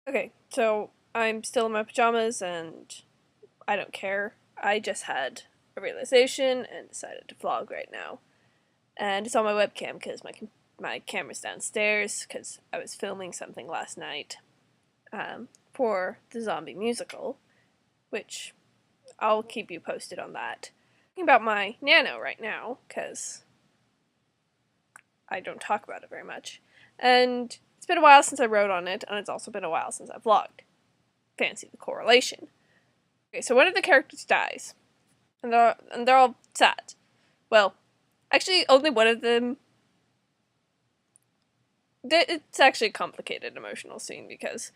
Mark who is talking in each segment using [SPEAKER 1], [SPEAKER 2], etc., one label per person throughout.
[SPEAKER 1] Okay, so I'm still in my pajamas and I don't care. I just had a realization and decided to vlog right now. And it's on my webcam because my camera's downstairs because I was filming something last night for the zombie musical, which I'll keep you posted on that. Talking about my Nano right now because I don't talk about it very much. And it's been a while since I wrote on it, and it's also been a while since I vlogged. Fancy the correlation. Okay, so one of the characters dies, and they're all sad. Well, actually, only one of them. It's actually a complicated emotional scene because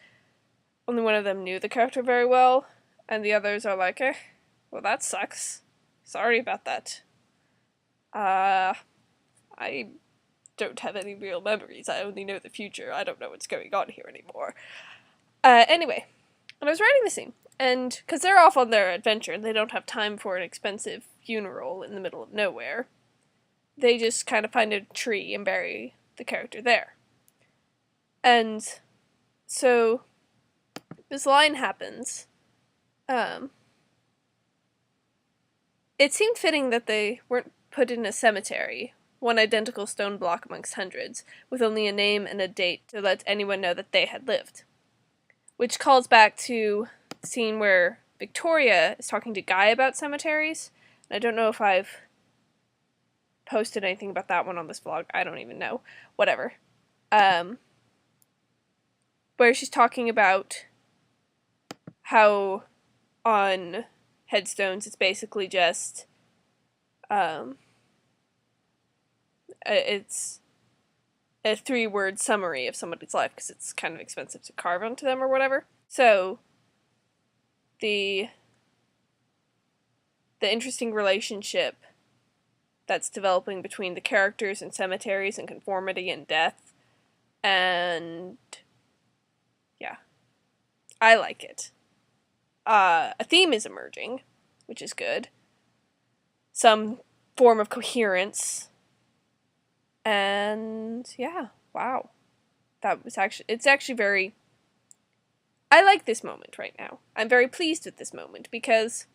[SPEAKER 1] only one of them knew the character very well, and the others are like, well, that sucks. Sorry about that. I don't have any real memories. I only know the future. I don't know what's going on here anymore. Anyway, when I was writing the scene, and because they're off on their adventure and they don't have time for an expensive funeral in the middle of nowhere, they just kind of find a tree and bury the character there. And so this line happens. It seemed fitting that they weren't put in a cemetery, one identical stone block amongst hundreds, with only a name and a date to let anyone know that they had lived. Which calls back to the scene where Victoria is talking to Guy about cemeteries. And I don't know if I've posted anything about that one on this vlog. I don't even know. Whatever. Where she's talking about how on headstones it's basically just it's a 3-word summary of somebody's life because it's kind of expensive to carve onto them or whatever. So the interesting relationship that's developing between the characters and cemeteries and conformity and death, and yeah, I like it. A theme is emerging, which is good. Some form of coherence. And yeah, wow. It's actually very, I like this moment right now. I'm very pleased with this moment because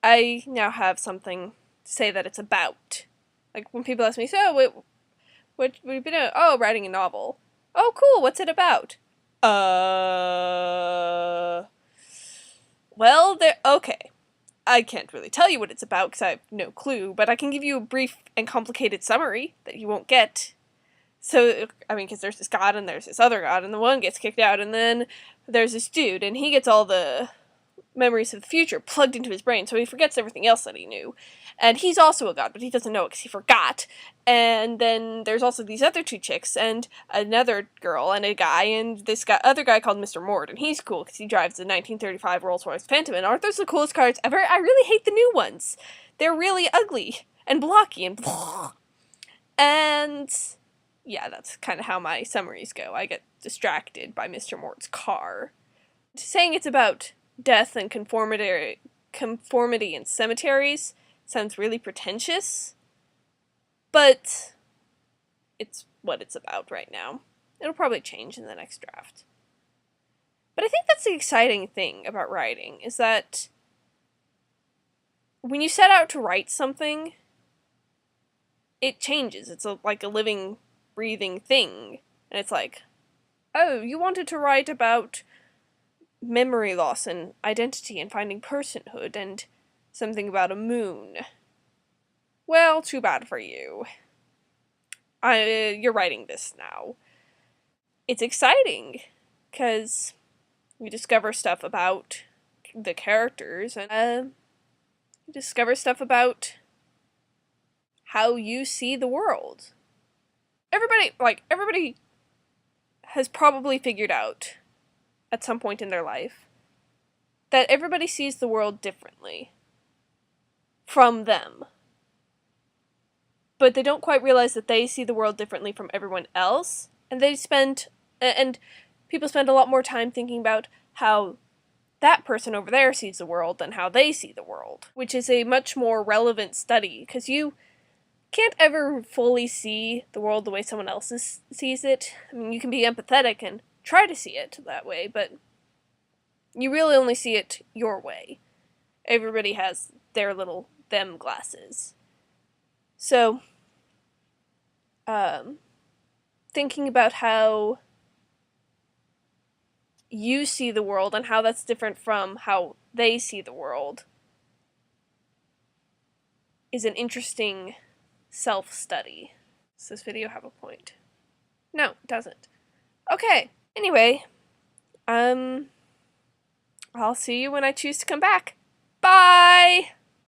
[SPEAKER 1] I now have something to say that it's about. Like when people ask me, so what have you been doing? Oh, writing a novel. Oh, cool, what's it about? Well, okay. I can't really tell you what it's about because I have no clue, but I can give you a brief and complicated summary that you won't get. So, I mean, because there's this god and there's this other god, and the one gets kicked out, and then there's this dude, and he gets all the memories of the future plugged into his brain, so he forgets everything else that he knew. And he's also a god, but he doesn't know it because he forgot. And then there's also these other 2 chicks, and another girl, and a guy, and this other guy called Mr. Mord, and he's cool because he drives the 1935 Rolls-Royce Phantom, and aren't those the coolest cars ever? I really hate the new ones. They're really ugly, and blocky, and blah. And yeah, that's kind of how my summaries go. I get distracted by Mr. Mord's car. Saying it's about death and conformity in cemeteries sounds really pretentious, but it's what it's about right now. It'll probably change in the next draft. But I think that's the exciting thing about writing, is that when you set out to write something, it changes. It's like a living, breathing thing. And it's like, oh, you wanted to write about memory loss and identity and finding personhood and something about a moon. Well, too bad for you. You're writing this now. It's exciting because you discover stuff about the characters and you discover stuff about how you see the world. Everybody has probably figured out at some point in their life that everybody sees the world differently from them. But they don't quite realize that they see the world differently from everyone else, and people spend a lot more time thinking about how that person over there sees the world than how they see the world, which is a much more relevant study, because you can't ever fully see the world the way someone else sees it. I mean, you can be empathetic and try to see it that way, but you really only see it your way. Everybody has their little them glasses. So, thinking about how you see the world and how that's different from how they see the world is an interesting self-study. Does this video have a point? No, it doesn't. Okay. Anyway, I'll see you when I choose to come back. Bye!